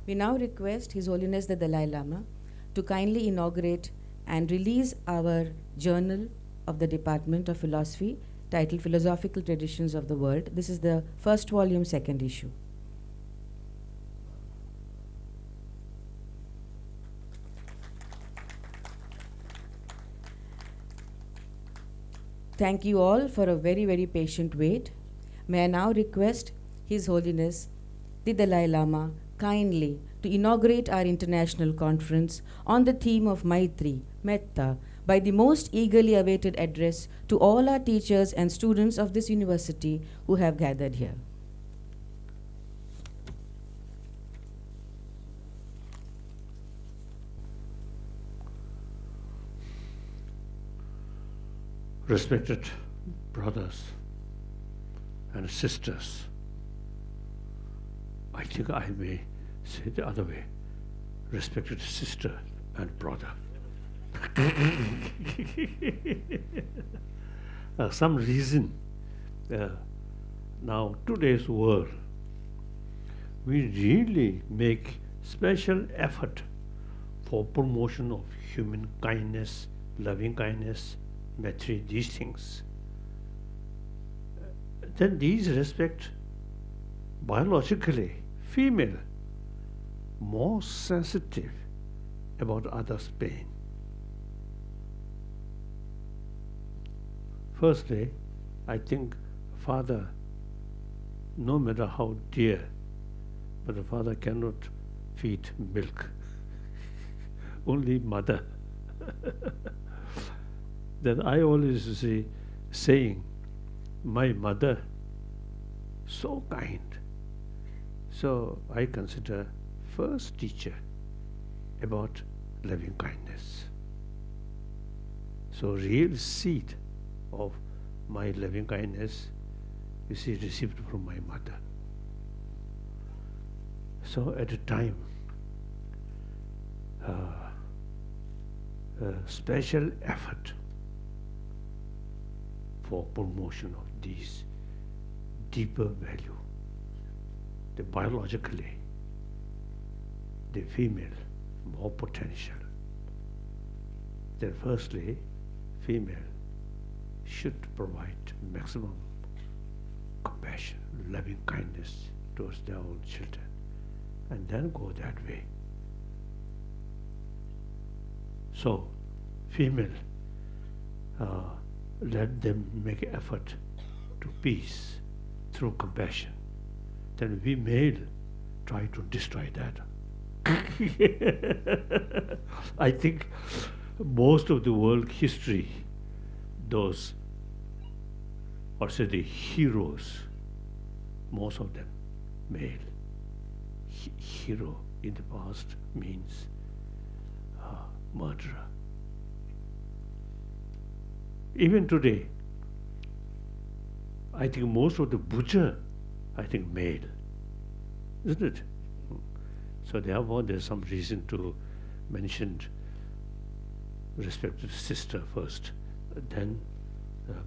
We now request His Holiness the Dalai Lama to kindly inaugurate and release our journal of the Department of Philosophy titled Philosophical Traditions of the World. This is the first volume, second issue. Thank you all for a very, very patient wait. May I now request His Holiness the Dalai Lama kindly to inaugurate our international conference on the theme of Maitri, Metta, by the most eagerly awaited address to all our teachers and students of this university who have gathered here. Respected brothers and sisters, I think I may say the other way, respected sister and brother. Some reason, now today's world, we really make special effort for promotion of human kindness, loving kindness, Maitri, these things. Then these respect biologically female, more sensitive about others' pain. Firstly, I think father, no matter how dear, but the father cannot feed milk. Only mother. That I always say, saying, my mother, so kind. So I consider first teacher about loving kindness. So real seed of my loving kindness is received from my mother. So at a time, special effort for promotion of these deeper value. The biologically, the female, more potential. Then firstly, female should provide maximum compassion, loving kindness towards their own children, and then go that way. So, female, let them make effort to peace through compassion. Then we male try to destroy that. I think most of the world history, those, or say the heroes, most of them male. Hero in the past means murderer. Even today, I think most of the butcher, I think male, isn't it? So therefore there's some reason to mention respected sister first, then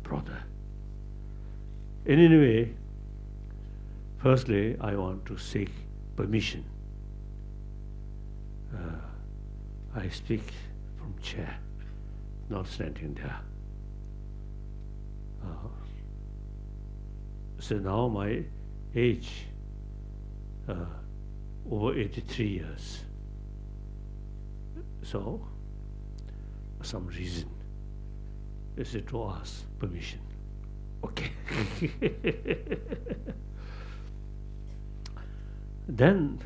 brother. In any way, firstly I want to seek permission. I speak from chair, not standing there. So now my age, over 83 years. So, some reason is it to ask permission. Okay. Then,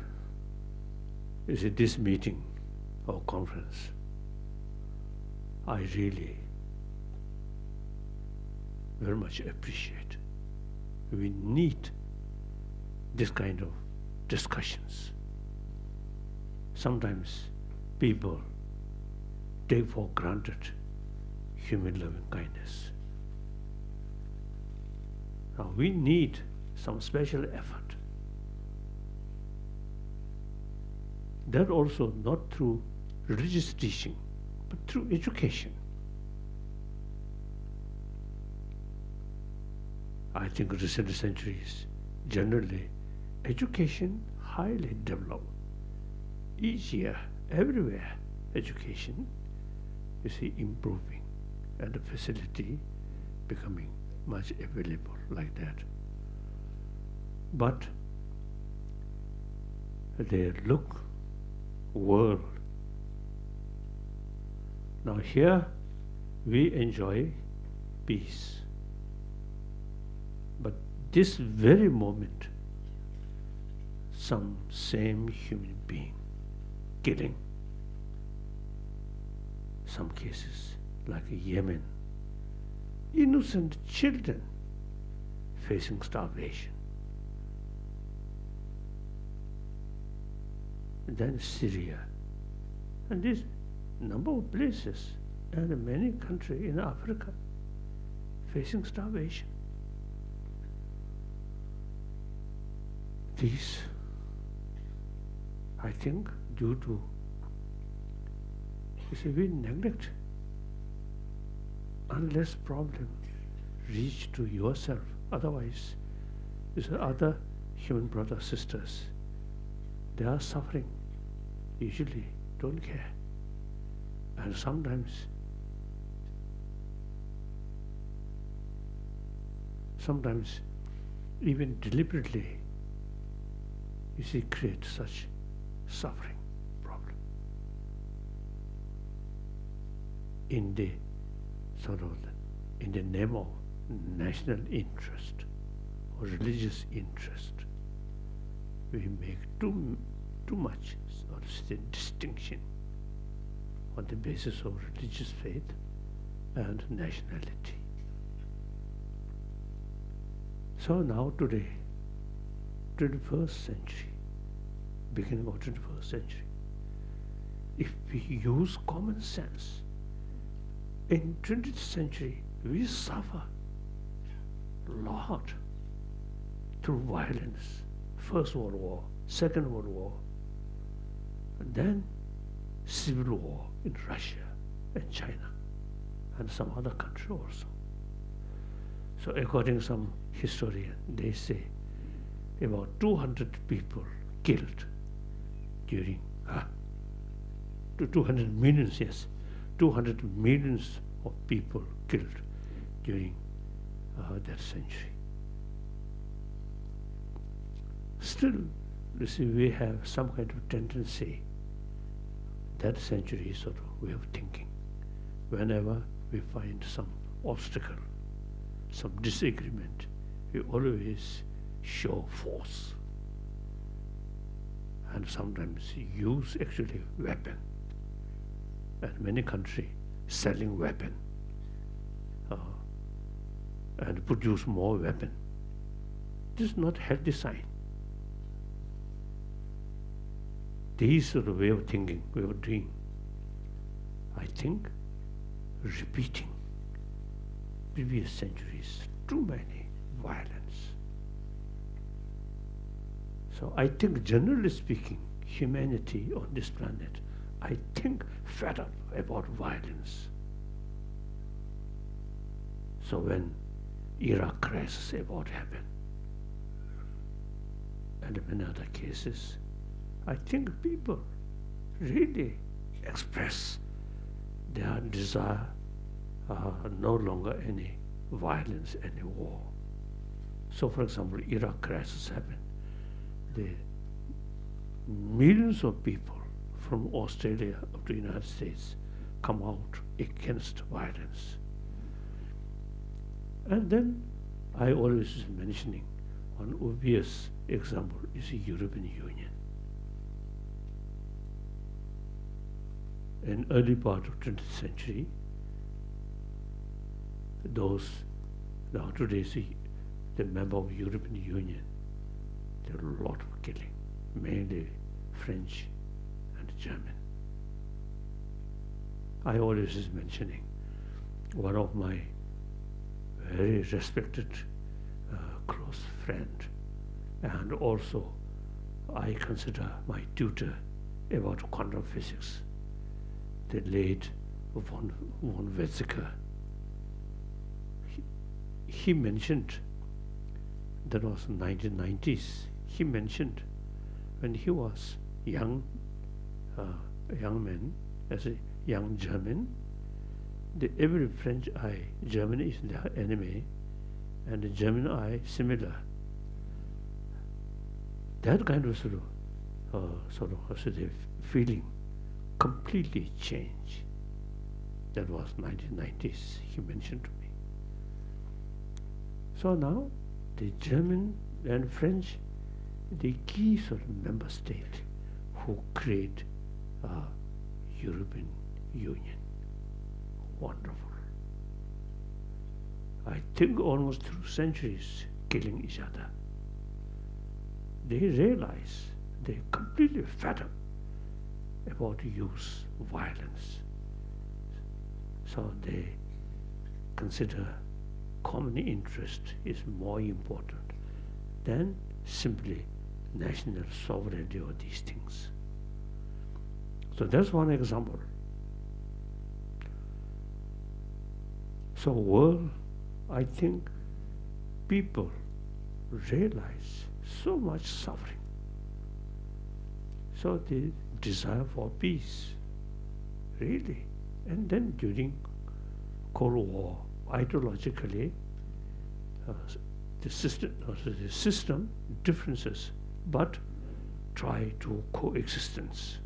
is it this meeting or conference? I really very much appreciate. We need this kind of discussions. Sometimes people take for granted human loving kindness. Now we need some special effort. That also not through religious teaching, but through education. I think recent centuries, generally, education highly developed each year, everywhere, education, you see, improving and the facility becoming much available like that. But they look world. Now here we enjoy peace. But this very moment, some same human being killing. Some cases, like Yemen, innocent children facing starvation. And then Syria, and this number of places, and many countries in Africa facing starvation. These, I think, due to, you see, we neglect unless problem reach to yourself. Otherwise, you see, other human brothers, sisters, they are suffering, usually don't care. And sometimes even deliberately, you see, create such suffering problem in the sort of in the name of national interest or religious interest. We make too much sort of distinction on the basis of religious faith and nationality. So now today, 21st century, beginning of 21st century, if we use common sense, in 20th century we suffer a lot through violence. First World War, Second World War, and then civil war in Russia and China and some other country also. So according to some historian, they say about 200 people killed during, 200 millions, yes, 200 millions of people killed during that century. Still, you see, we have some kind of tendency, that century sort of way of thinking. Whenever we find some obstacle, some disagreement, we always show force and sometimes use actually weapon. And many countries selling weapon and produce more weapon. This is not healthy sign. This sort of way of thinking, way of doing, I think, repeating previous centuries, too many violence. So I think, generally speaking, humanity on this planet, I think, fed up about violence. So when Iraq crisis about happened, and many other cases, I think people really express their desire, no longer any violence, any war. So for example, Iraq crisis happened. The millions of people from Australia up to the United States come out against violence. And then I always is mentioning one obvious example is the European Union. In early part of 20th century, those now today see the member of European Union, there are a lot of killing, mainly French and German. I always is mentioning one of my very respected close friend, and also I consider my tutor about quantum physics, the late von Weizsäcker. He mentioned, that was 1990s, he mentioned when he was young young men, as a young German, every French eye, Germany is their enemy, and the German eye similar. That kind of feeling completely changed. That was 1990s, he mentioned to me. So now the German and French, the key sort of member state who create European Union. Wonderful. I think almost through centuries killing each other. They realize they completely fed up about use violence. So they consider common interest is more important than simply national sovereignty or these things. So that's one example. So world, I think people realize so much suffering. So the desire for peace, really. And then during Cold War, ideologically, the system differences, but try to coexistence.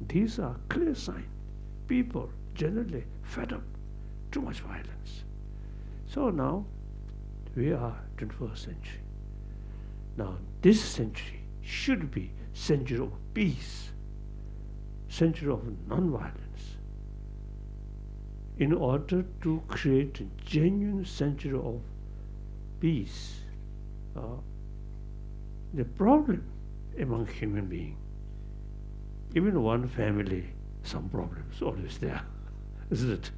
These are clear signs. People generally fed up, too much violence. So now we are 21st century. Now this century should be century of peace, century of non-violence. In order to create a genuine century of peace, the problem among human beings, even one family, some problems always there, isn't it?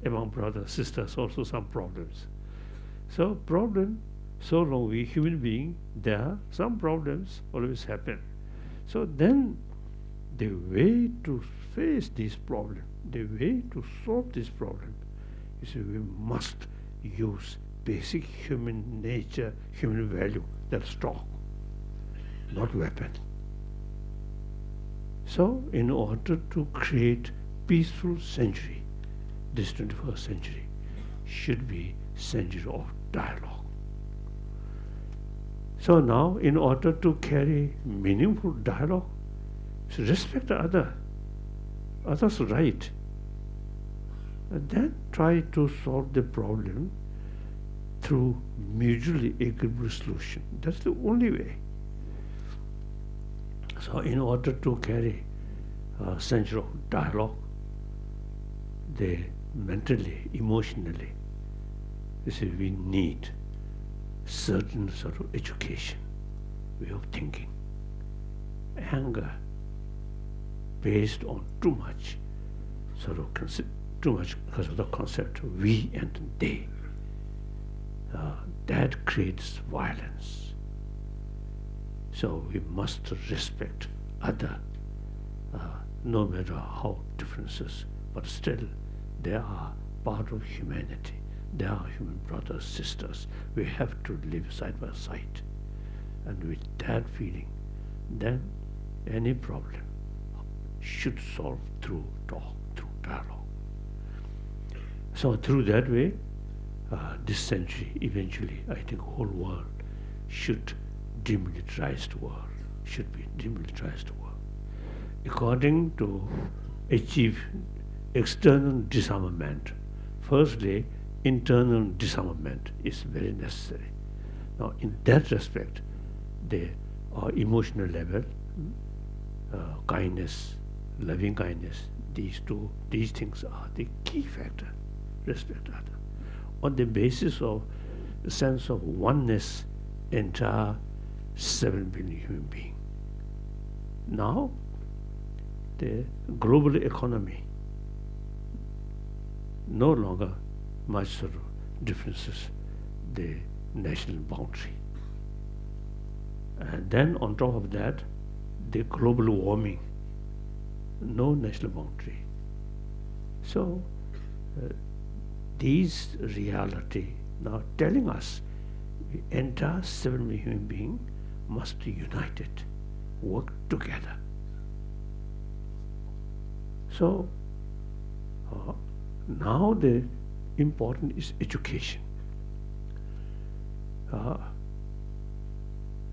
Among brothers, sisters, also some problems. So problem, so long we human beings, there are some problems always happen. So then the way to face this problem, the way to solve this problem is we must use basic human nature, human value, that's strong, not weapon. So in order to create peaceful century, this 21st century should be century of dialogue. So now in order to carry meaningful dialogue, so respect the other's right, and then try to solve the problem through mutually agreeable solution. That's the only way. So in order to carry a century of dialogue, they mentally, emotionally, we need certain sort of education, way of thinking. Anger based on too much because of the concept of we and they. That creates violence. So we must respect other, no matter how differences, but still they are part of humanity. They are human brothers, sisters. We have to live side by side. And with that feeling, then any problem should solve through talk, through dialogue. So through that way, this century, eventually, I think whole world should demilitarized world, should be demilitarized world. According to achieve external disarmament, firstly, internal disarmament is very necessary. Now, in that respect, the emotional level, kindness, loving kindness, these things are the key factor. Respect other. On the basis of the sense of oneness, entire 7 billion human beings. Now, the global economy no longer much sort of differences the national boundary. And then on top of that, the global warming, no national boundary. So these reality now telling us the entire 7 million human beings must be united, work together. So now the important is education.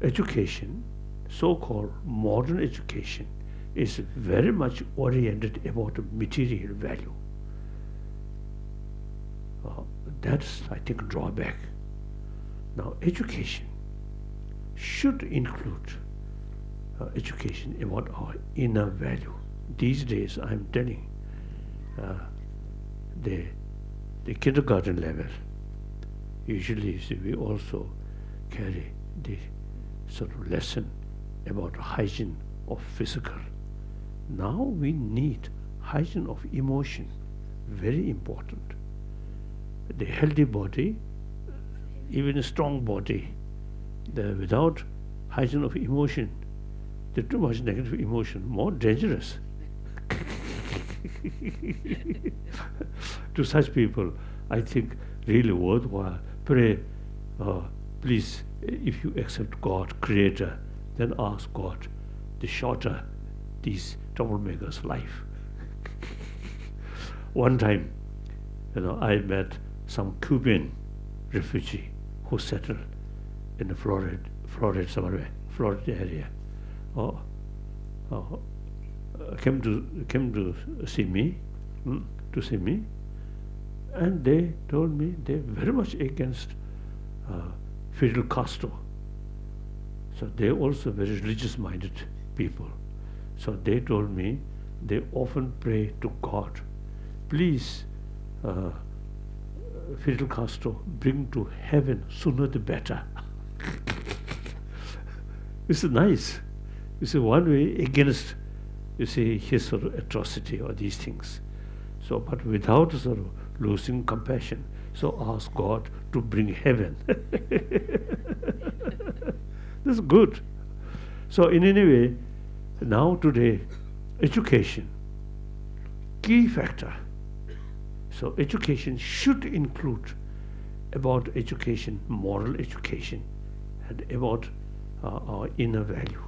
Education, so-called modern education, is very much oriented about material value. That's, I think, a drawback. Now, education should include education about our inner value. These days, I'm telling the kindergarten level, usually we also carry the sort of lesson about hygiene of physical. Now we need hygiene of emotion, very important. The healthy body, even a strong body, without hygiene of emotion, the too much negative emotion, more dangerous. To such people, I think really worthwhile pray, please, if you accept God, Creator, then ask God to shorter these troublemakers' life. One time, I met some Cuban refugee who settled in the Florida area. Came to see me, and they told me they're very much against Fidel Castro. So they're also very religious-minded people. So they told me they often pray to God, please, Fidel Castro, bring to heaven sooner the better. It's nice. You see, one way against, you see, his sort of atrocity or these things. So, but without sort of losing compassion. So ask God to bring heaven. This is good. So in any way, now today, education, key factor. So education should include about education, moral education, and about our inner value.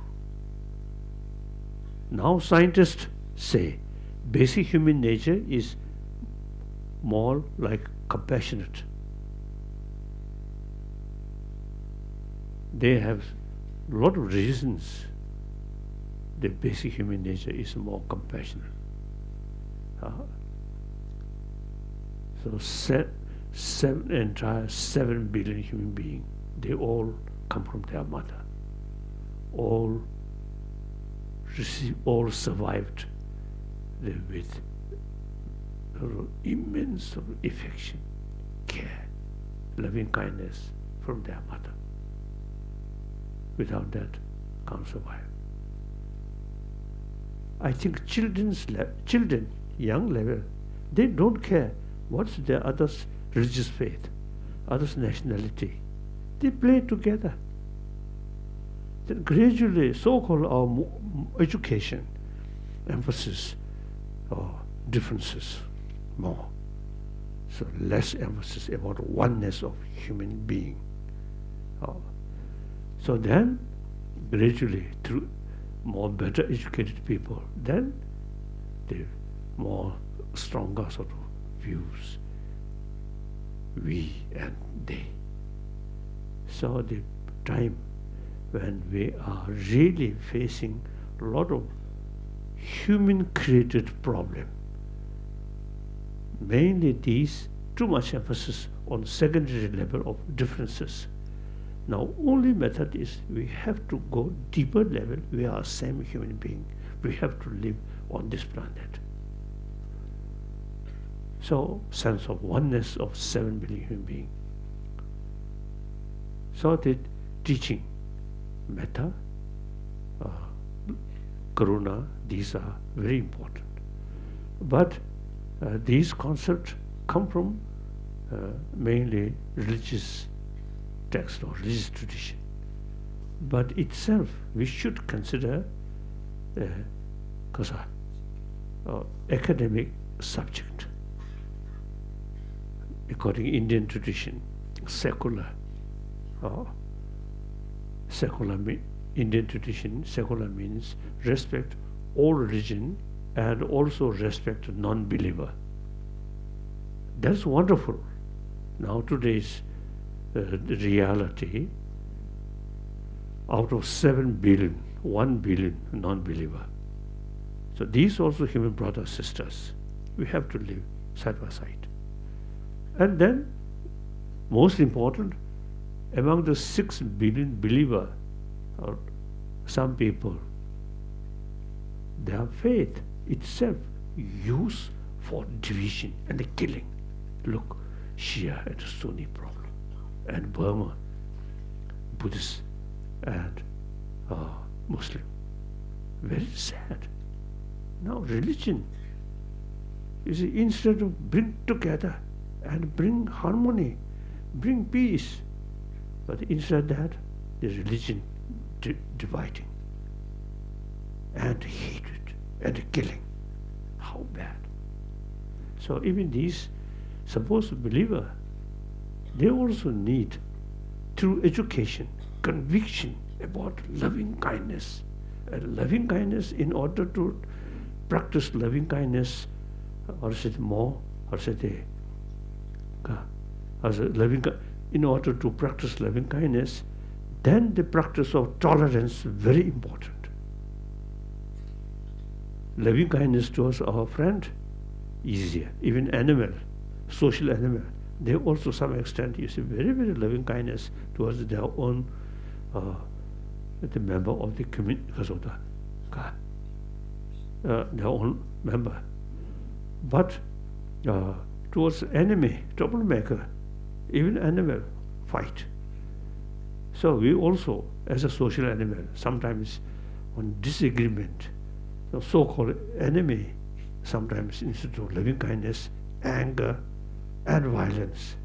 Now scientists say basic human nature is more like compassionate. They have a lot of reasons the basic human nature is more compassionate. So entire 7 billion human beings, they all come from their mother. All survived with immense affection, care, loving kindness from their mother. Without that, can't survive. I think children, young level, they don't care what's their other's religious faith, other's nationality. They play together. Then gradually, so-called our education, emphasis differences more. So less emphasis about oneness of human being. So then, gradually, through more better educated people, then the more stronger sort of views, we and they. So the time when we are really facing a lot of human-created problem, mainly these too much emphasis on secondary level of differences. Now, only method is we have to go deeper level. We are same human being. We have to live on this planet. So, sense of oneness of 7 billion human beings. So the teaching, metta, karuna, these are very important. But these concepts come from mainly religious text or religious tradition. But itself, we should consider academic subject. According to Indian tradition, secular. Indian tradition, secular means respect all religion and also respect non-believer. That's wonderful. Now today's the reality, out of 7 billion, 1 billion non-believer. So these also human brothers, sisters. We have to live side by side. And then, most important, among the 6 billion believer, or some people, their faith itself used for division and the killing. Look, Shia and Sunni problem, and Burma, Buddhist and Muslim. Very sad. Now religion, you see, instead of bring together and bring harmony, bring peace, but instead that, the religion dividing and hatred and killing. How bad. So even these supposed believer, they also need, through education, conviction about loving kindness. Loving kindness, in order to practice loving kindness, or say more, or say in order to practice loving kindness, then the practice of tolerance very important. Loving kindness towards our friend, easier. Even animal, social animal, they also some extent, you see, very, very loving kindness towards their own, the member of the community, because of their own member. But towards enemy, troublemaker, even animal, fight. So we also, as a social animal, sometimes on disagreement, the so-called enemy, sometimes instead of loving kindness, anger and violence.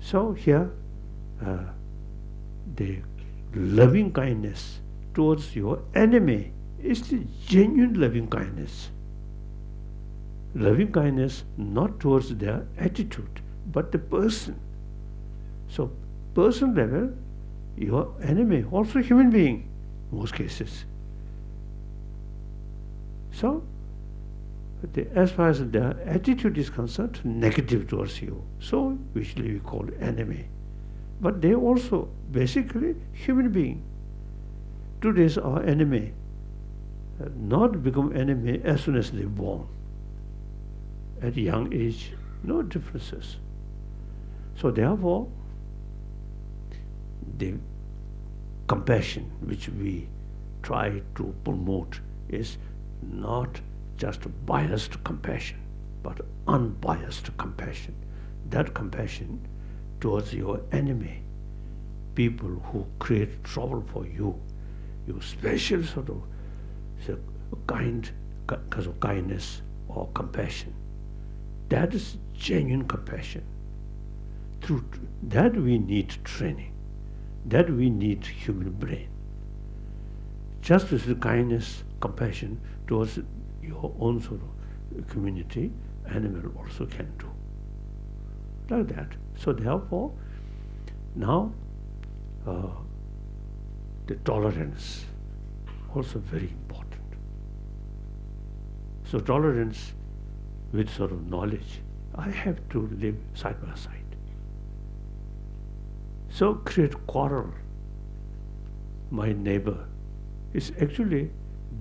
So here, the loving kindness towards your enemy is the genuine loving kindness. Loving kindness not towards their attitude, but the person. So person level, your enemy, also human being, most cases. So, as far as their attitude is concerned, negative towards you. So, usually we call enemy. But they also basically human being. Today's our enemy not become enemy as soon as they're born. At a young age, no differences. So therefore, the compassion which we try to promote is not just biased compassion, but unbiased compassion. That compassion towards your enemy, people who create trouble for you, you special sort of because of kindness or compassion. That is genuine compassion. Through that we need training. That we need human brain. Just as the kindness, compassion towards your own sort of community, animal also can do. Like that. So therefore, now the tolerance also very important. So tolerance with sort of knowledge, I have to live side by side. So create quarrel, my neighbor, is actually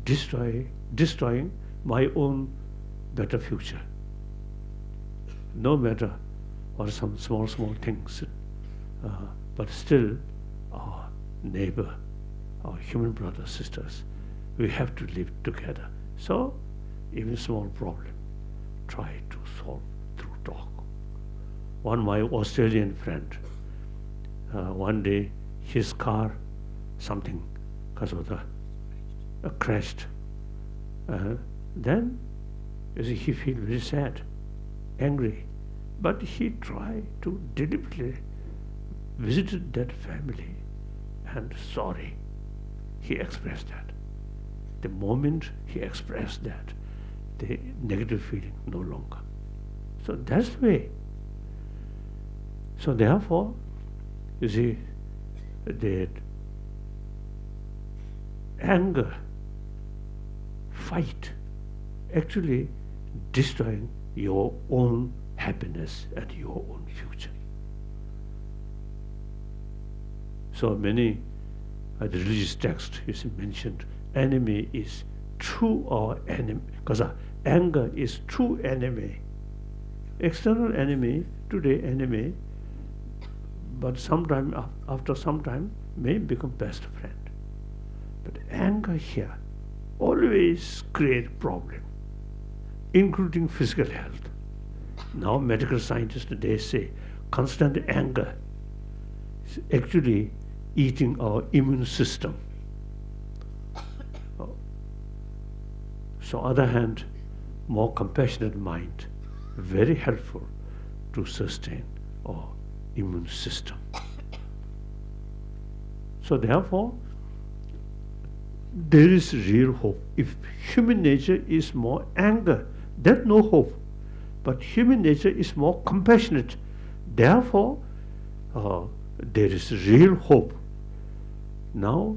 destroying my own better future. No matter or some small things, but still our neighbor, our human brothers, sisters, we have to live together. So even small problem, try to solve through talk. My Australian friend, one day his car, something, because of the crashed. Then he feel very sad, angry, but he tried to deliberately visit that family and sorry. He expressed that. The moment he expressed that, the negative feeling no longer. So that's the way. So therefore, you see, the anger, fight, actually destroying your own happiness and your own future. So many the religious text is mentioned, enemy is true our enemy, because anger is true enemy. External enemy, today enemy, but sometime after some time may become best friend. But anger here always create problem, including physical health. Now medical scientists, they say constant anger is actually eating our immune system. So other hand, more compassionate mind, very helpful to sustain our immune system. So therefore, there is real hope. If human nature is more anger, there's no hope. But human nature is more compassionate. Therefore, there is real hope. Now,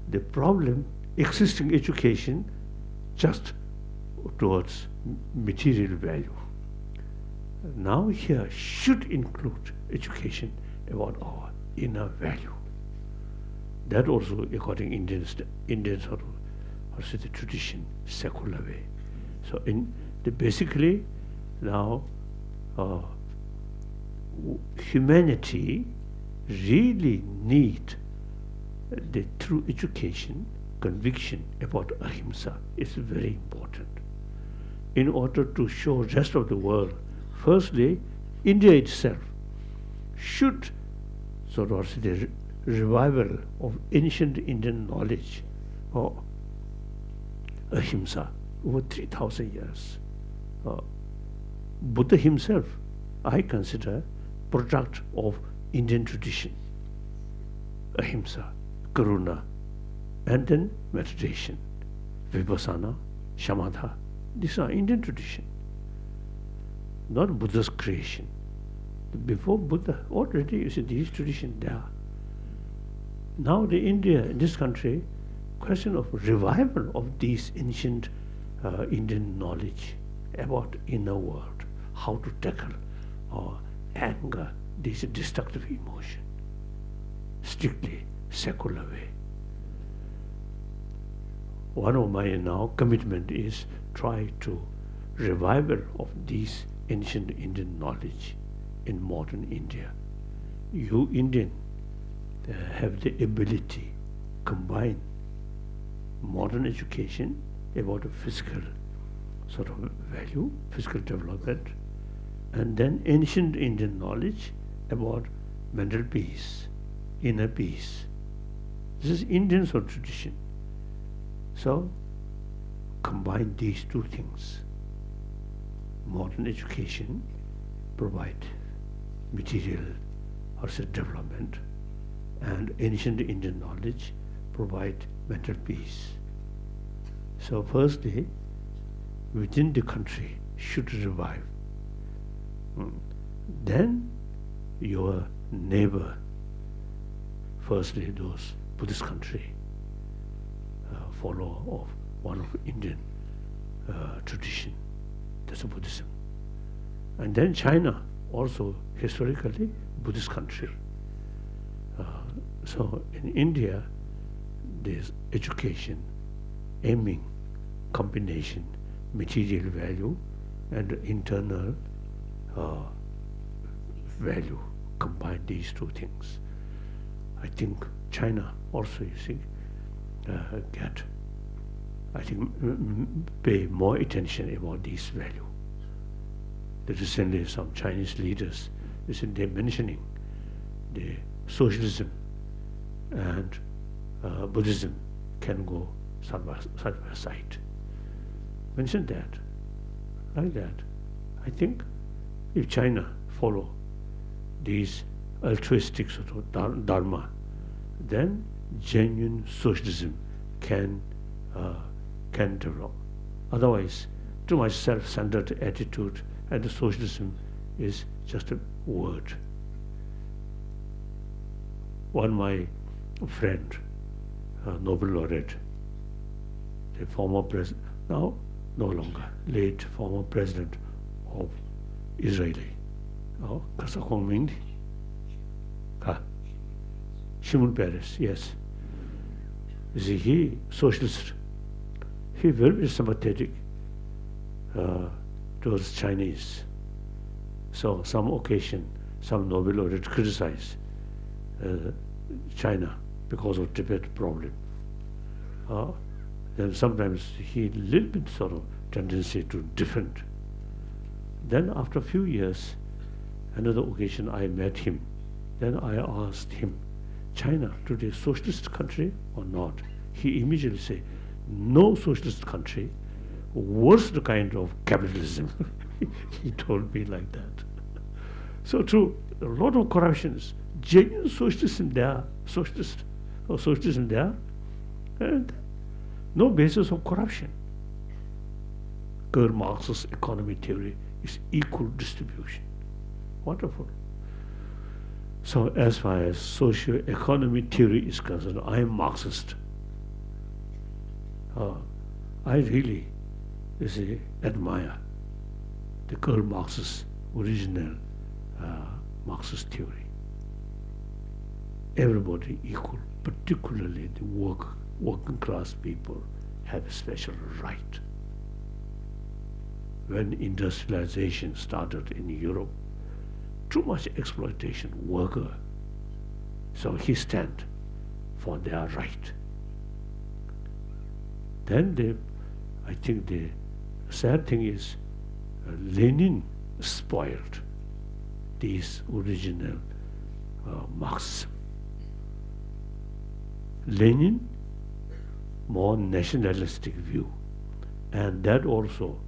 the problem, existing education, just towards material value. Now here should include education about our inner value. That also, according Indians sort of the tradition, secular way. So basically now humanity really need the true education, conviction about ahimsa is very important. In order to show rest of the world, firstly, India itself should sort of say the revival of ancient Indian knowledge or ahimsa over 3,000 years. Buddha himself, I consider, product of Indian tradition, ahimsa, karuna, and then meditation, vipassana, shamatha. These are Indian tradition, not Buddha's creation. Before Buddha, already you see these traditions there. Now the India, in this country, question of revival of these ancient Indian knowledge about inner world, how to tackle anger, this destructive emotion, strictly secular way. One of my now commitment is try to revival of these ancient Indian knowledge in modern India. You Indian have the ability combine modern education about a physical sort of value, physical development, and then ancient Indian knowledge about mental peace, inner peace. This is Indian sort of tradition. So combine these two things. Modern education provide material or say development, and ancient Indian knowledge provide mental peace. So firstly, within the country should revive. Then your neighbor, firstly those Buddhist country, follow of one of Indian tradition, that's a Buddhism. And then China, also historically Buddhist country. So in India, there's education aiming combination material value and internal value, combine these two things. I think China also, you see, pay more attention about this value. Recently some Chinese leaders, they're mentioning the socialism and Buddhism can go side by side. Mention that, like that. I think if China follow these altruistic sort of dharma, then genuine socialism can develop. Otherwise, too much self-centered attitude and the socialism is just a word. One my friend, Nobel laureate, the former president, now no longer, late former president of Israeli. Oh, Kasakong Shimon Peres, yes. You see, he socialist. He very sympathetic towards Chinese. So some occasion, some Nobel laureate criticize China because of Tibet problem. Then sometimes he little bit sort of tendency to different. Then after a few years, another occasion I met him. Then I asked him, China today socialist country or not? He immediately said, no socialist country, worst kind of capitalism. He told me like that. So true, a lot of corruptions, genuine socialism there, socialism there, and no basis of corruption. Karl Marx's economy theory is equal distribution. Wonderful. So as far as socio-economy theory is concerned, I am Marxist. I really, admire the Karl Marx's original Marxist theory. Everybody equal, particularly the working class people have a special right. When industrialization started in Europe, too much exploitation, worker. So he stand for their right. Then I think the sad thing is Lenin spoiled this original Marxism. Lenin, more nationalistic view, and that also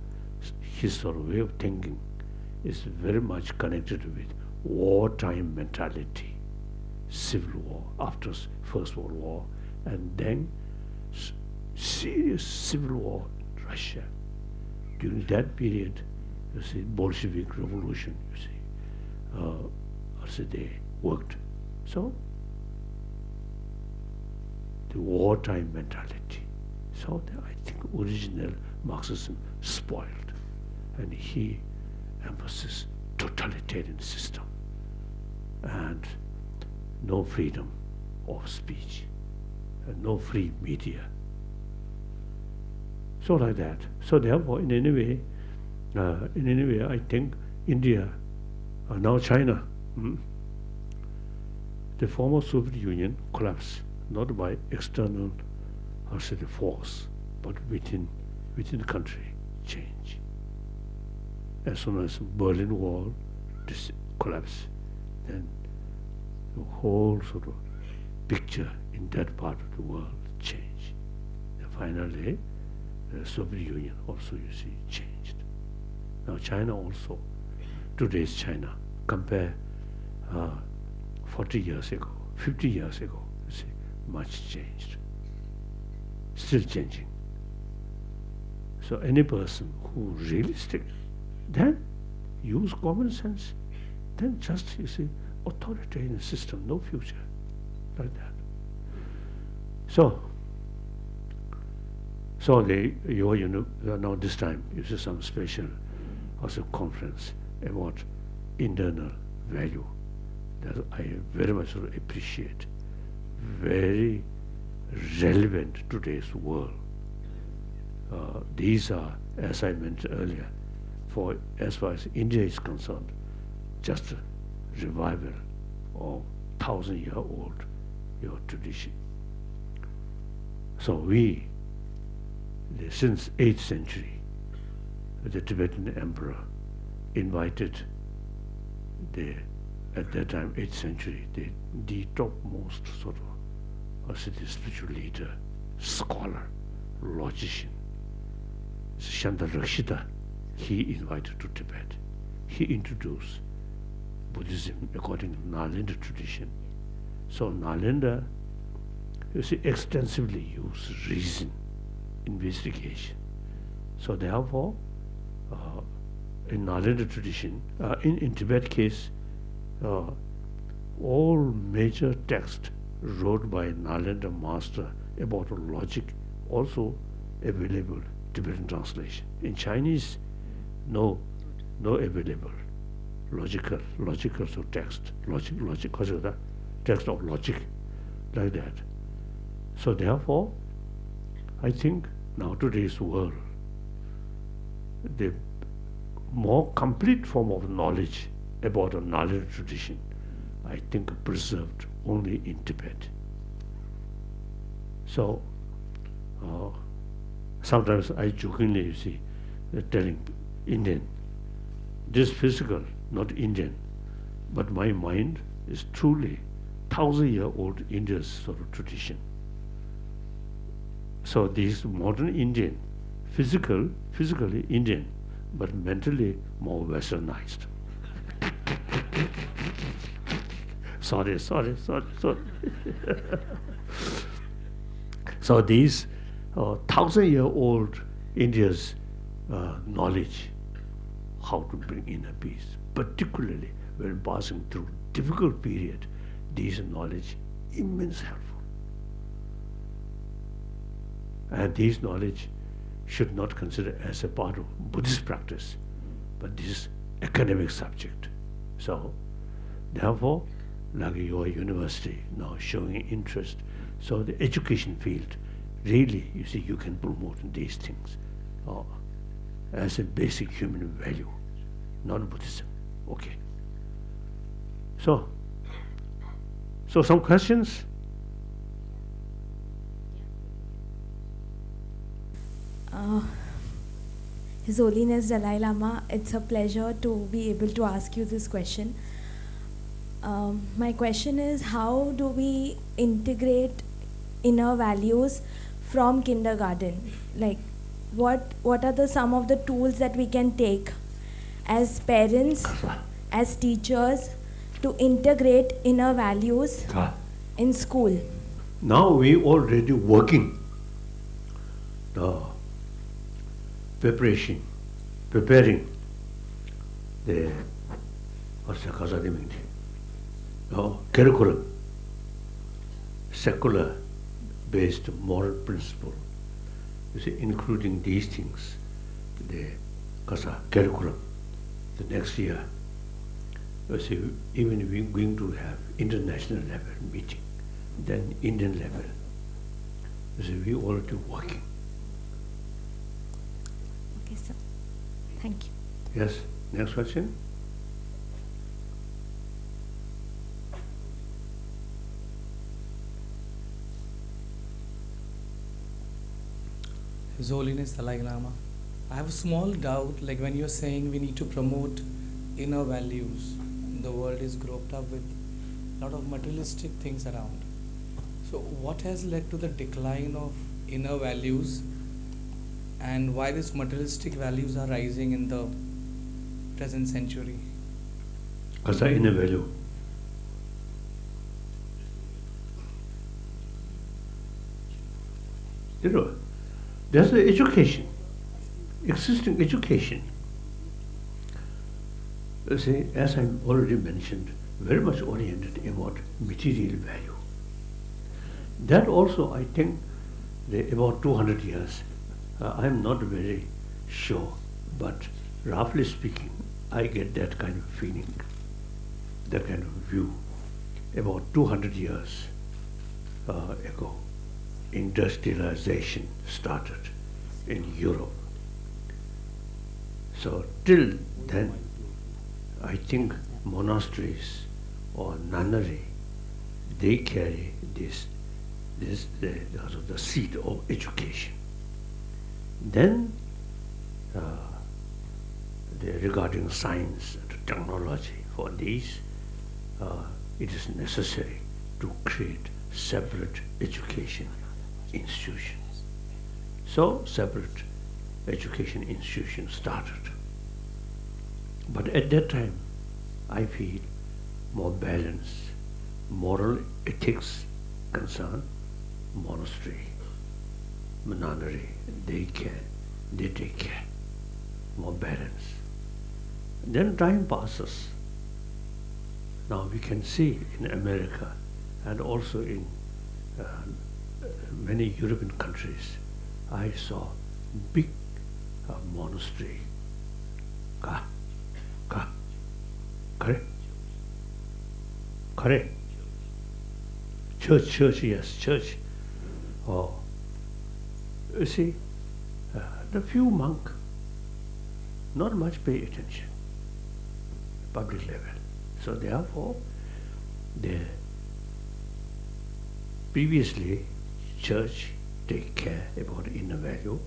his sort of way of thinking is very much connected with wartime mentality, civil war after First World War, and then serious civil war in Russia. During that period, you see, Bolshevik revolution, you see, also they worked. So, the wartime mentality. So I think original Marxism spoiled, and he emphasizes totalitarian system and no freedom of speech and no free media. So like that. So therefore, in any way, I think India, now China, the former Soviet Union collapsed not by external, force, but within the country change. As soon as Berlin Wall collapsed, then the whole sort of picture in that part of the world changed. And finally, the Soviet Union also, you see, changed. Now China also, today's China, compare 40 years ago, 50 years ago, you see, much changed. Still changing. So any person who really stick, then use common sense, then just, you see, authoritarian system, no future, like that. So now this time, you see some special also conference about internal value that I very much appreciate. Very relevant to today's world. These are, as I mentioned earlier, for as far as India is concerned, just a revival of 1,000-year-old tradition. So we, since 8th century, the Tibetan emperor invited at that time, 8th century, the topmost sort of spiritual leader, scholar, logician, Shantarakshita, he invited to Tibet. He introduced Buddhism according to Nalanda tradition. So Nalanda, you see, extensively used reason, investigation. So therefore, in Nalanda tradition, in Tibet case, all major texts wrote by Nalanda master about logic also available Tibetan translation. In Chinese, no available. Logical so text. Logic, text of logic, like that. So therefore, I think now today's world, the more complete form of knowledge about a knowledge tradition, I think preserved only in Tibet. So sometimes I jokingly, you see, telling Indian, this physical, not Indian, but my mind is truly 1,000-year-old India's sort of tradition. So these modern Indian, physically Indian, but mentally more westernized. Sorry. So these 1,000-year-old India's knowledge, how to bring inner peace, particularly when passing through difficult period, these knowledge immense helpful. And these knowledge should not consider as a part of Buddhist practice, but this is academic subject. So therefore, like your university now showing interest, so the education field, really, you see, you can promote these things as a basic human value, not Buddhism. Okay. So some questions? His Holiness Dalai Lama, it's a pleasure to be able to ask you this question. My question is, how do we integrate inner values from kindergarten? Like, what are some of the tools that we can take as parents, as teachers, to integrate inner values in school? Now we already working the preparing the curriculum, secular based moral principle, you see, including these things, the curriculum. The next year, you see, even we're going to have international level meeting, then Indian level. You see, we already working. Okay, sir. Thank you. Yes, next question. His Holiness Dalai Lama, I have a small doubt, like when you're saying we need to promote inner values, the world is groped up with a lot of materialistic things around. So what has led to the decline of inner values, and why these materialistic values are rising in the present century? Because inner value. You know, there's the education, existing education. You see, as I already mentioned, very much oriented about material value. That also, I think, about 200 years, I'm not very sure, but roughly speaking, I get that kind of feeling, that kind of view. About 200 years ago, industrialization started in Europe. So till then, I think monasteries or nunnery, they carry the seed of education. Then, regarding science and technology, for these, it is necessary to create separate education institutions. So, separate education institutions started. But at that time, I feel more balance, moral ethics concern, monastery, nunnery, they take care, more balance. Then time passes. Now we can see in America and also in many European countries, I saw big monastery. Ka, ka, correct? Correct. Church, yes, church. Oh, you see, the few monk not much pay attention, public level. So therefore, the previously church take care about inner value,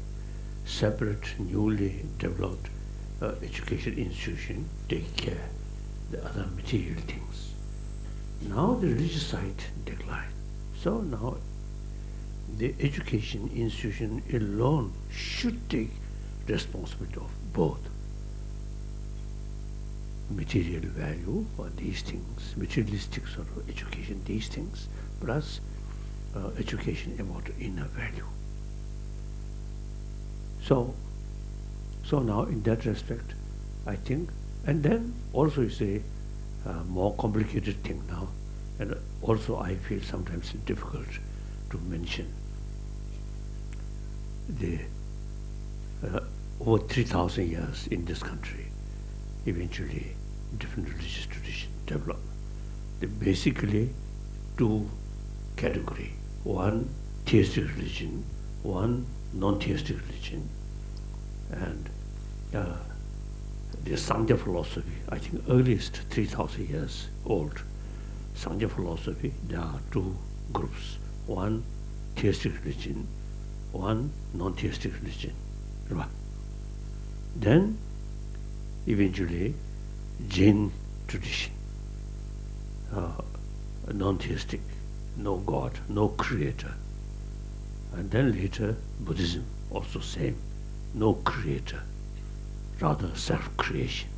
separate newly developed education institution take care the other material things. Now the religious side decline. So now the education institution alone should take responsibility of both material value or these things, materialistic sort of education, these things, plus education about inner value. So now in that respect, I think, and then also you say more complicated thing now, and also I feel sometimes difficult to mention the over 3,000 years in this country, eventually different religious traditions develop. They basically two category: one theistic religion, one non-theistic religion, and the Sangha philosophy. I think earliest 3,000 years old. Sangha philosophy. There are two groups: one theistic religion, one non-theistic religion. Then eventually Jain tradition, non-theistic, no God, no creator. And then later Buddhism, also same, no creator, rather self-creation.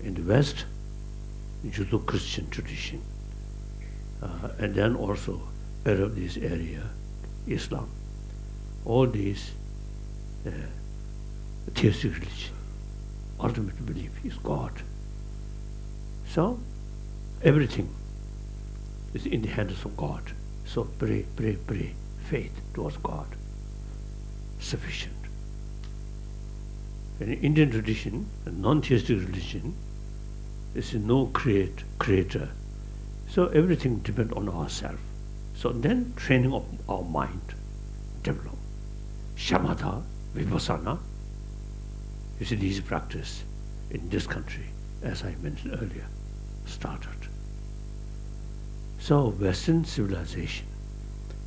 In the West, Judeo-Christian tradition, and then also Arab this area, Islam. All these theistic religion, ultimate belief is God. So everything is in the hands of God. So pray, faith towards God, sufficient. In Indian tradition, a non-theistic religion, is no creator. So everything depends on ourselves. So then training of our mind develop. Shamatha, Vipassana, you see these practice in this country, as I mentioned earlier, started. So Western civilization,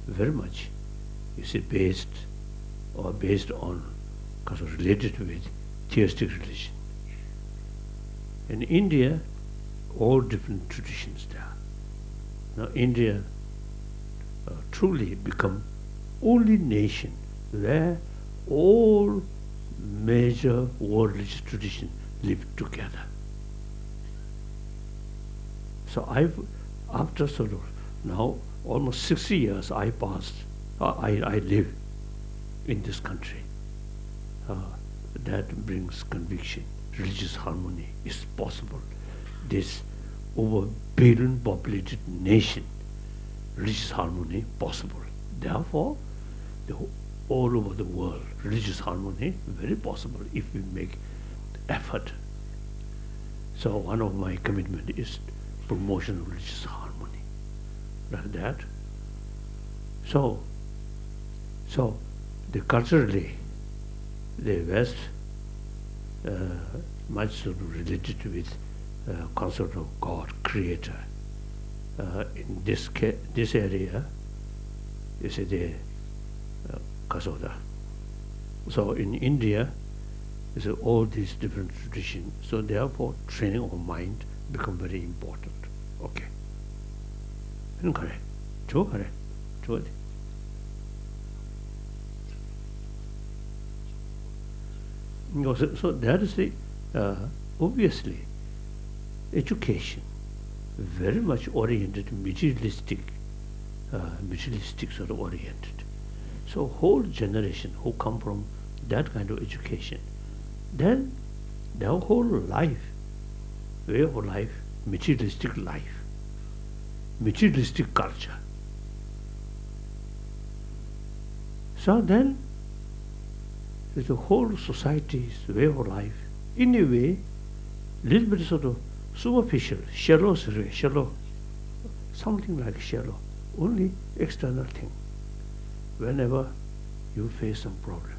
very much, you see, based on, because related with theistic religion. In India, all different traditions there. Now India truly become only nation where all major world religious traditions live together. So after sort of now almost 60 years I live in this country. That brings conviction. Religious harmony is possible. This over billion populated nation, religious harmony possible. Therefore, all over the world, religious harmony very possible if we make effort. So one of my commitment is promotion of religious harmony, like that. So the culturally, the West much sort of related with concept of God, creator. In this area, you see the Kasoda. So in India, you see all these different traditions. So therefore, training of mind become very important. Okay. Correct. Correct. So that is the obviously education very much oriented materialistic sort of oriented. So whole generation who come from that kind of education, then their whole life, way of life, materialistic life, materialistic culture. So then the whole society's way of life, in a way, little bit sort of superficial, shallow, something like shallow, only external thing. Whenever you face some problem,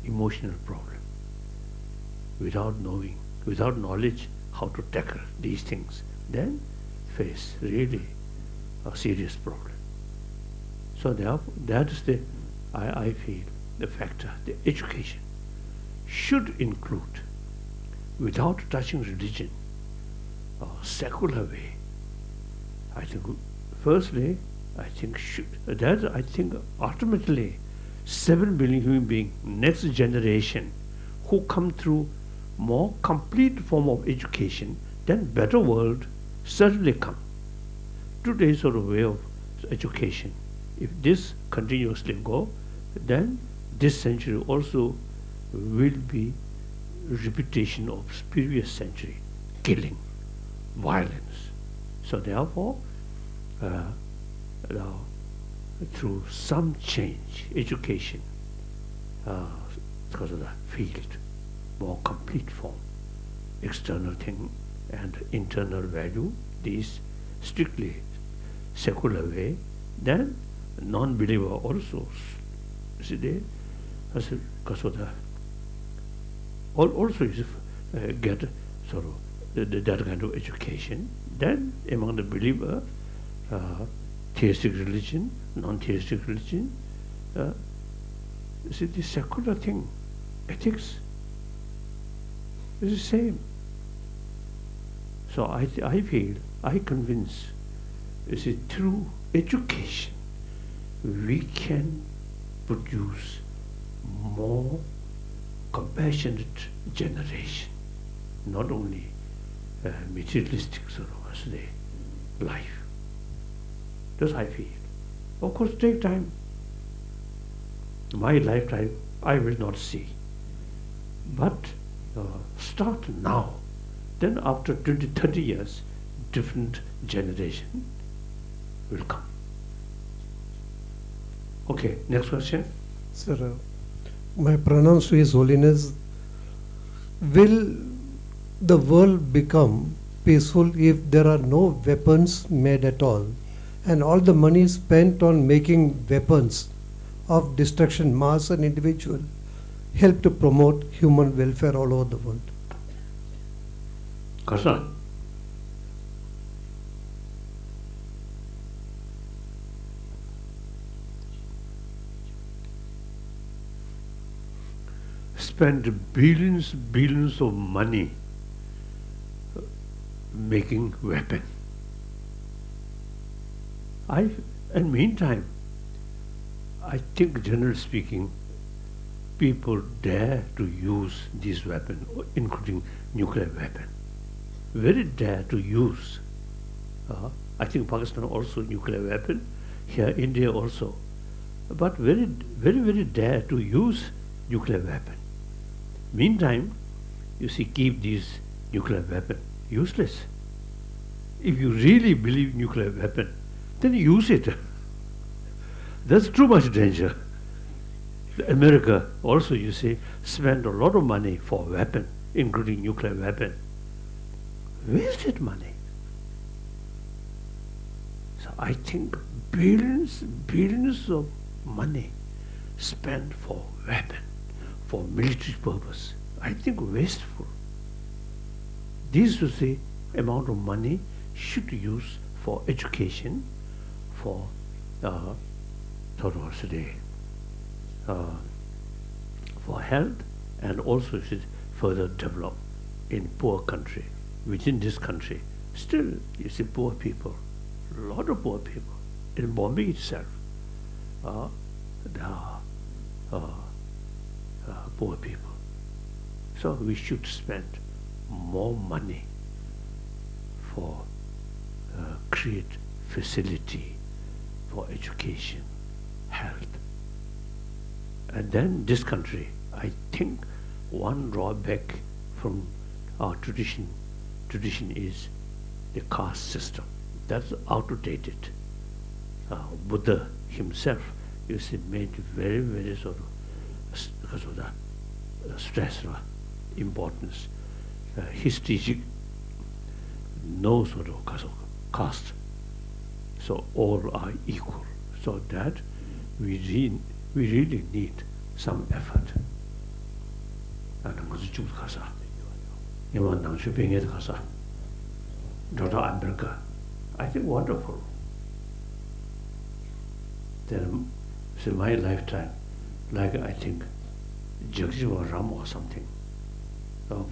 emotional problem, without knowing, without knowledge how to tackle these things, then face really a serious problem. So therefore, that is I feel, the factor. The education should include, without touching religion, a secular way. I think, firstly, I think ultimately 7 billion human beings, next generation, who come through more complete form of education, then better world certainly come. Today's sort of way of education, if this continuously go, then this century also will be repetition of previous century, killing, violence. So therefore, through some change, education, because of the field, more complete form, external thing and internal value, these strictly secular way, then non-believer also, see they, because of the, also is get sort of that kind of education. Then among the believer, theistic religion, non-theistic religion, see the secular thing, ethics is the same. So I feel, I convince, you see, through education we can produce more compassionate generation, not only materialistic sort of life. That's I feel. Of course, take time. My lifetime, I will not see. But start now. Then after 20, 30 years, different generation will come. Okay, next question. Sir, my pronouns to His Holiness, will the world become peaceful if there are no weapons made at all, and all the money spent on making weapons of destruction, mass and individual, help to promote human welfare all over the world? Karsan. Spend billions of money making weapon. And meantime, I think generally speaking, people dare to use these weapons, including nuclear weapon. Very dare to use. I think Pakistan also nuclear weapon, here India also. But very dare to use nuclear weapon. Meantime, you see, keep these nuclear weapon useless. If you really believe nuclear weapon, then use it. That's too much danger. America also, you see, spend a lot of money for weapon, including nuclear weapon. Wasted money. So I think billions of money spent for weapon, for military purpose. I think wasteful. This is the amount of money should use for education, for for health, and also should further develop in poor country, within this country. Still, you see poor people, a lot of poor people. In Bombay itself, there are poor people. So we should spend more money for create facility for education, health. And then this country, I think one drawback from our tradition is the caste system. That's outdated. Buddha himself, you see, made very sort of, because of that, stress, importance. History, no sort of caste. So all are equal. So that we really need some effort. And I think wonderful. Then, in my lifetime, like I think Jagjiva Ram or something,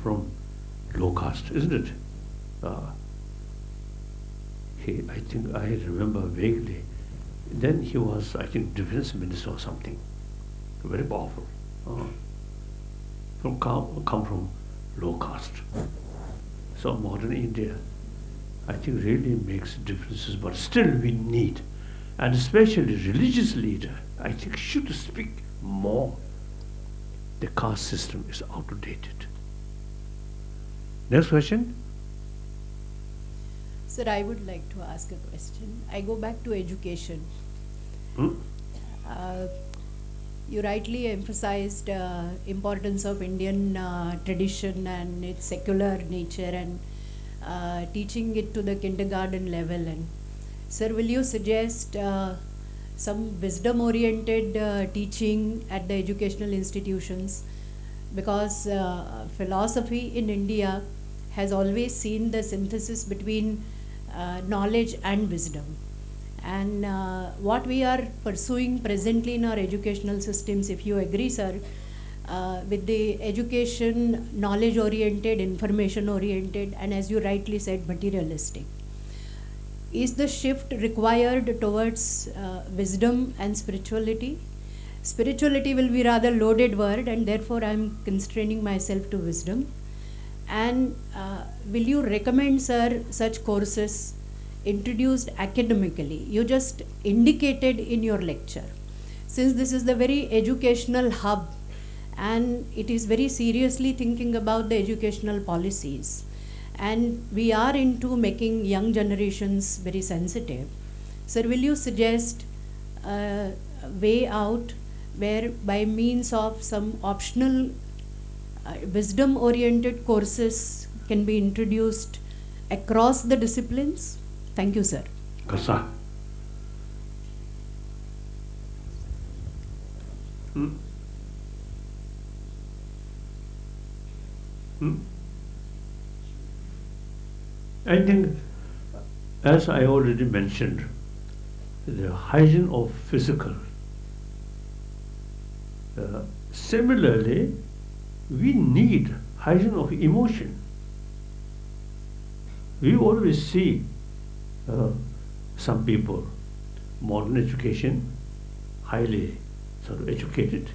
from low caste, isn't it? I think I remember vaguely. Then he was, I think, defense minister or something. Very powerful. Come from low caste. So modern India, I think, really makes differences, but still we need, and especially religious leader, I think, should speak more. The caste system is outdated. Next question. Sir, I would like to ask a question. I go back to education. You rightly emphasized importance of Indian tradition and its secular nature and teaching it to the kindergarten level. And sir, will you suggest some wisdom-oriented teaching at the educational institutions? Because philosophy in India has always seen the synthesis between knowledge and wisdom. And what we are pursuing presently in our educational systems, if you agree, sir, with the education knowledge-oriented, information-oriented, and as you rightly said, materialistic. Is the shift required towards wisdom and spirituality? Spirituality will be rather loaded word, and therefore I am constraining myself to wisdom. And will you recommend, sir, such courses introduced academically? You just indicated in your lecture. Since this is the very educational hub and it is very seriously thinking about the educational policies, and we are into making young generations very sensitive, sir, will you suggest a way out where by means of some optional wisdom-oriented courses can be introduced across the disciplines? Thank you, sir. Kasa. I think, as I already mentioned, the hygiene of physical. Similarly, we need hygiene of emotion. We always see some people, modern education, highly sort of educated,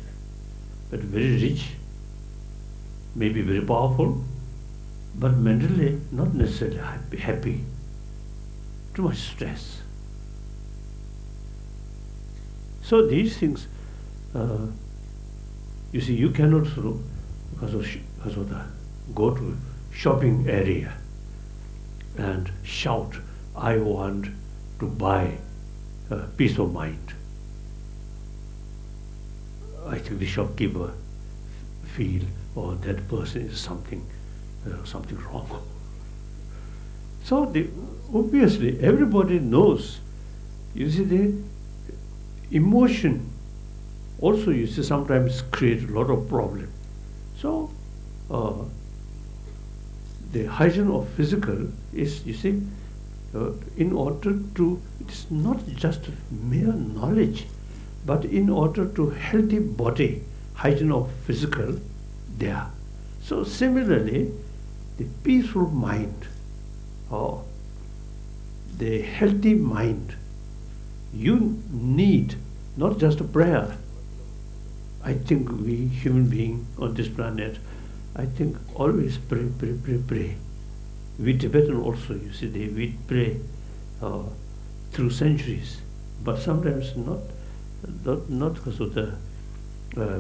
but very rich, maybe very powerful, but mentally not necessarily happy. Too much stress. So these things, you see, you cannot sort of, because of the, go to shopping area and shout, I want to buy peace of mind. I think the shopkeeper feel, oh, that person is something wrong. So obviously everybody knows. You see, the emotion also, you see, sometimes create a lot of problem. So the hygiene of physical is, you see, in order to, it's not just mere knowledge, but in order to healthy body, hygiene of physical, there. So similarly, the peaceful mind, or the healthy mind, you need not just a prayer. I think we human beings on this planet, I think always pray, pray, pray, pray. We Tibetan also, you see, we pray through centuries, but sometimes not because of the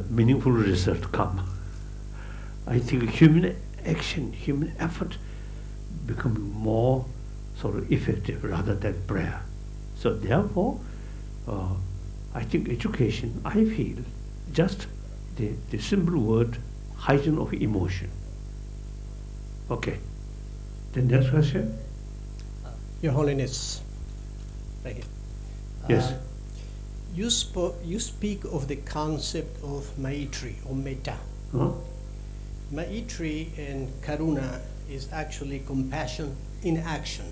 meaningful result come. I think human action, human effort become more sort of effective rather than prayer. So therefore, I think education, I feel, just the simple word heighten of emotion. Okay. The next question? Your Holiness, right here. Yes. You speak of the concept of Maitri or Metta. Huh? Maitri and Karuna is actually compassion in action.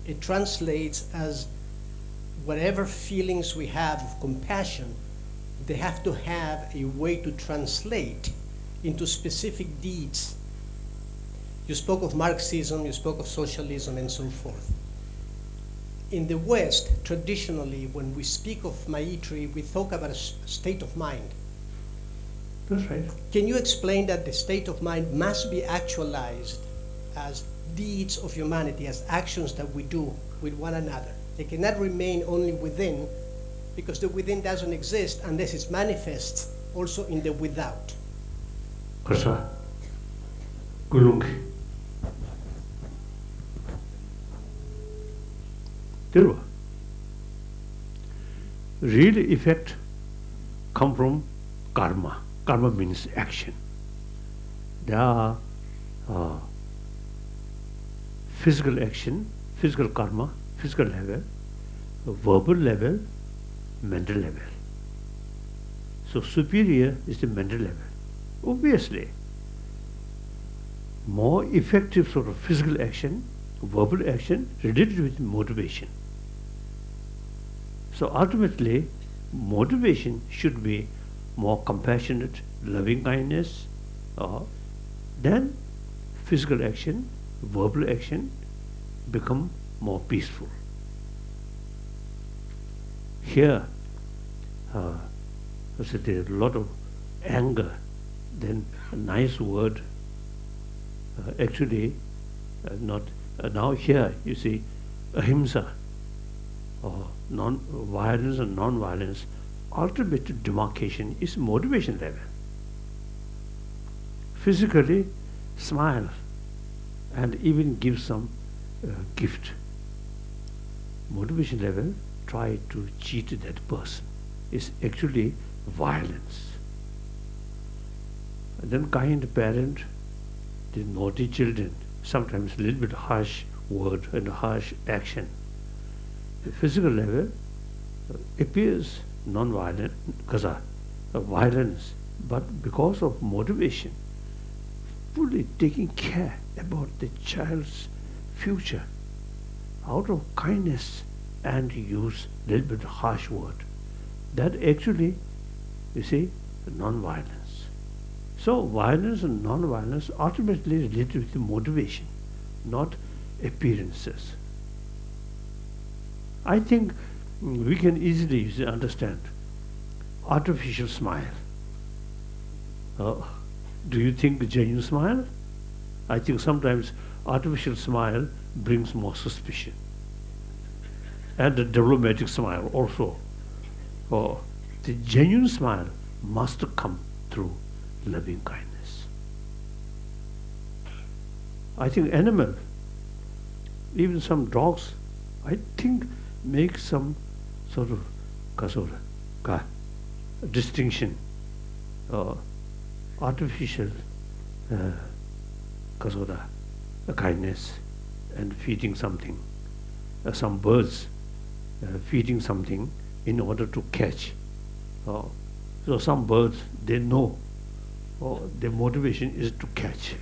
It translates as whatever feelings we have of compassion, they have to have a way to translate into specific deeds. You spoke of Marxism, you spoke of socialism, and so forth. In the West, traditionally, when we speak of Maitri, we talk about a state of mind. That's right. Can you explain that the state of mind must be actualized as deeds of humanity, as actions that we do with one another? They cannot remain only within, because the within doesn't exist unless it manifests also in the without. Kasa. Gulung. Dirwa. Real effect come from karma. Karma means action. There are physical action, physical karma, physical level, verbal level, mental level. So superior is the mental level. Obviously, more effective sort of physical action, verbal action related with motivation. So ultimately, motivation should be more compassionate, loving kindness, then physical action, verbal action become more peaceful. Here, there's a lot of anger, then a nice word, actually not, now here you see ahimsa, or non-violence and non-violence, ultimate demarcation is motivation level. Physically, smile and even give some gift. Motivation level, try to cheat that person, is actually violence. And then kind parent, the naughty children, sometimes a little bit harsh word and harsh action. The physical level appears non-violent, because of violence, but because of motivation, fully taking care about the child's future, out of kindness, and use a little bit harsh word. That actually, you see, non-violence. So violence and non-violence ultimately related with the motivation, not appearances. I think we can easily understand artificial smile. Do you think genuine smile? I think sometimes artificial smile brings more suspicion. And the diplomatic smile also. The genuine smile must come through loving kindness. I think animal, even some dogs, I think make some sort of distinction, artificial kindness and feeding something. Some birds feeding something in order to catch. So some birds, they know their motivation is to catch.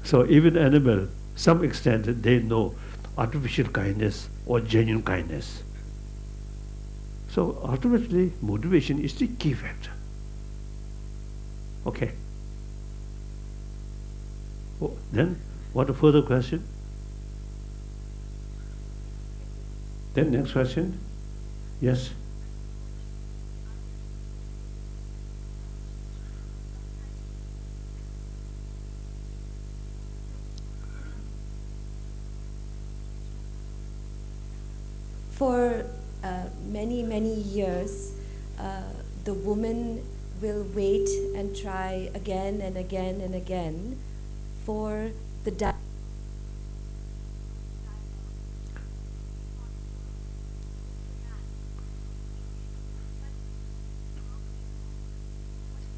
So even animal, some extent, they know artificial kindness or genuine kindness. So ultimately, motivation is the key factor. Okay. Then, what a further question? Then next question. Yes. For many, many years, the woman will wait and try again and again and again for the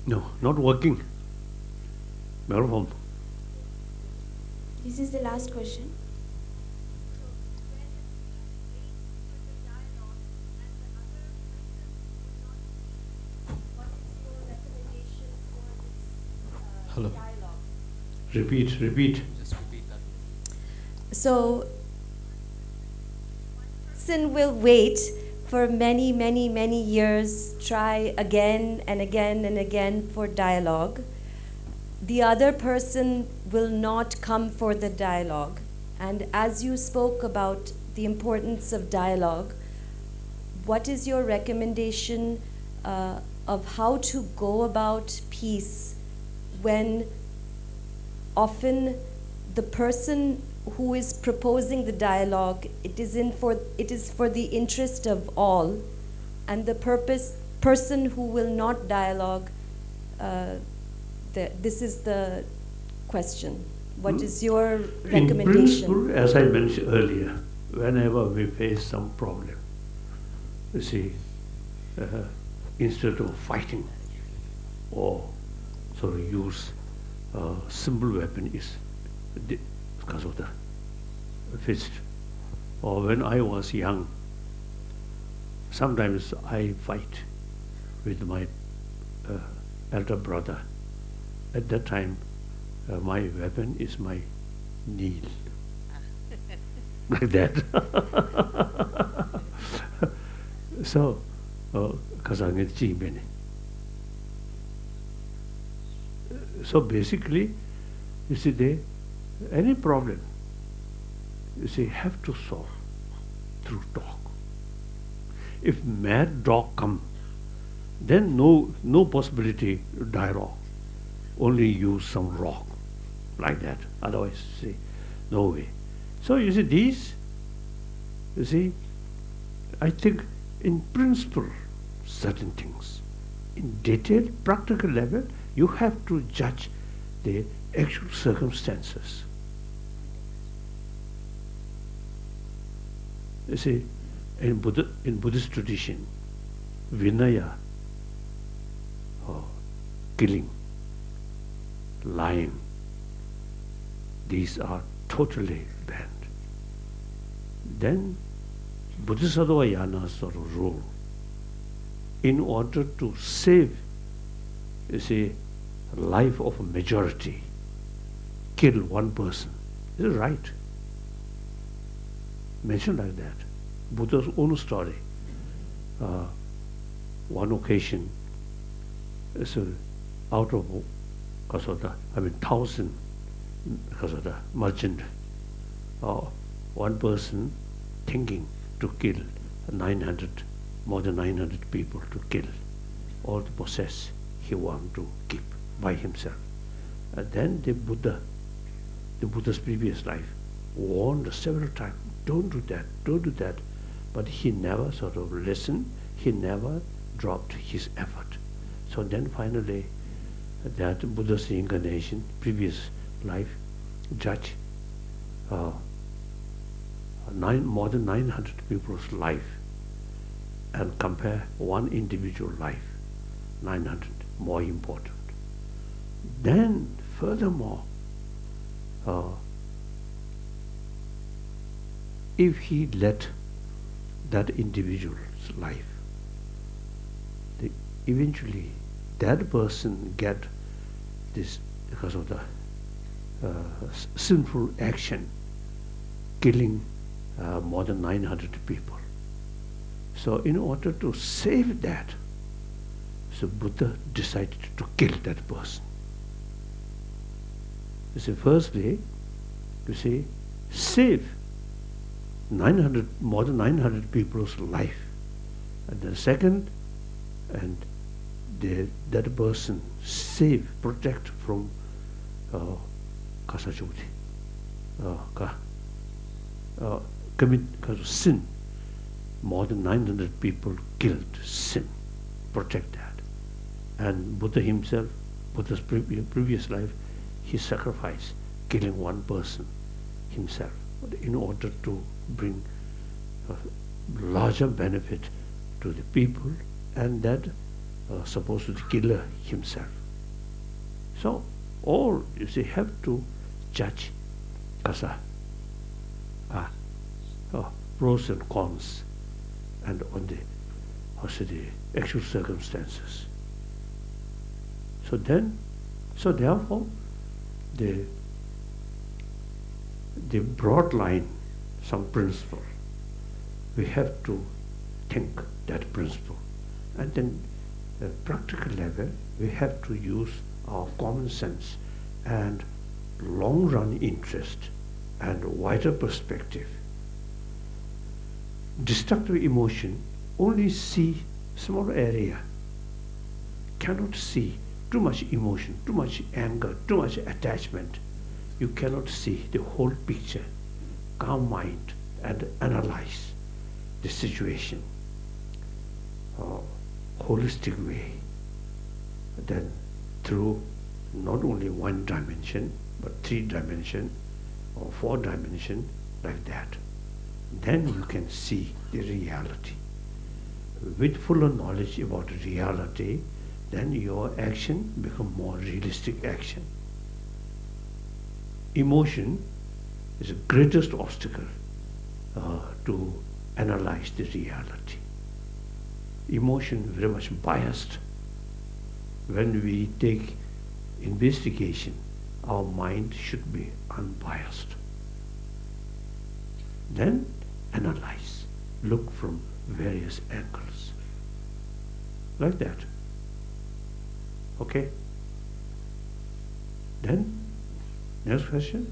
No, not working. Microphone. This is the last question. Hello. Repeat. Just repeat that. So, person will wait for many, many, many years, try again and again and again for dialogue. The other person will not come for the dialogue. And as you spoke about the importance of dialogue, what is your recommendation of how to go about peace when often the person who is proposing the dialogue, it is for the interest of all, and the person who will not dialogue, this is the question. What is your recommendation? In principle, as I mentioned earlier, whenever we face some problem, you see, instead of fighting or sort of use simple weapon is because of the fist. Or when I was young, sometimes I fight with my elder brother. At that time, my weapon is my knee. Like that. So, so basically, you see, any problem, you see, have to solve through talk. If mad dog come, then no possibility to dialogue. Only use some rock, like that. Otherwise, see, no way. So you see, these, you see, I think in principle, certain things. In detailed, practical level, you have to judge the actual circumstances. You see, in Buddhist tradition, Vinaya, killing, lying, these are totally banned. Then Bodhisattva sort of rule, in order to save, you see, life of a majority, kill one person. This is right. Mentioned like that. Buddha's own story. One occasion, so out of 1,000 merchant, one person thinking to kill more than 900 people to kill, all the possess he want to keep by himself. Then the Buddha's previous life warned several times, don't do that. But he never sort of listened, he never dropped his effort. So then finally, that Buddha's reincarnation, previous life, judge more than 900 people's life and compare one individual life, 900 more important. Then furthermore, if he let that individual's life, eventually that person get this because of the sinful action, killing more than 900 people. So in order to save that, so Buddha decided to kill that person. You see, firstly, you see, save more than 900 people's life. And then second, and that person save, protect from commit sin. More than 900 people killed, sin. Protect that. And Buddha himself, Buddha's previous life, he sacrificed killing one person himself in order to bring a larger benefit to the people, and that supposed to the killer himself. So all you see have to judge kasa, pros and cons, and on the actual circumstances. So therefore, the broad line, some principle, we have to think that principle, and then at practical level, we have to use our common sense and long-run interest and wider perspective. Destructive emotion only see small area, cannot see too much emotion, too much anger, too much attachment. You cannot see the whole picture. Calm mind and analyze the situation holistic way. Then through not only one dimension, but 3 dimension or 4 dimension, like that. Then you can see the reality. With fuller knowledge about reality, then your action become more realistic action. Emotion is the greatest obstacle to analyze the reality. Emotion very much biased. When we take investigation, our mind should be unbiased. Then analyze, look from various angles. Like that. Okay? Then, next question.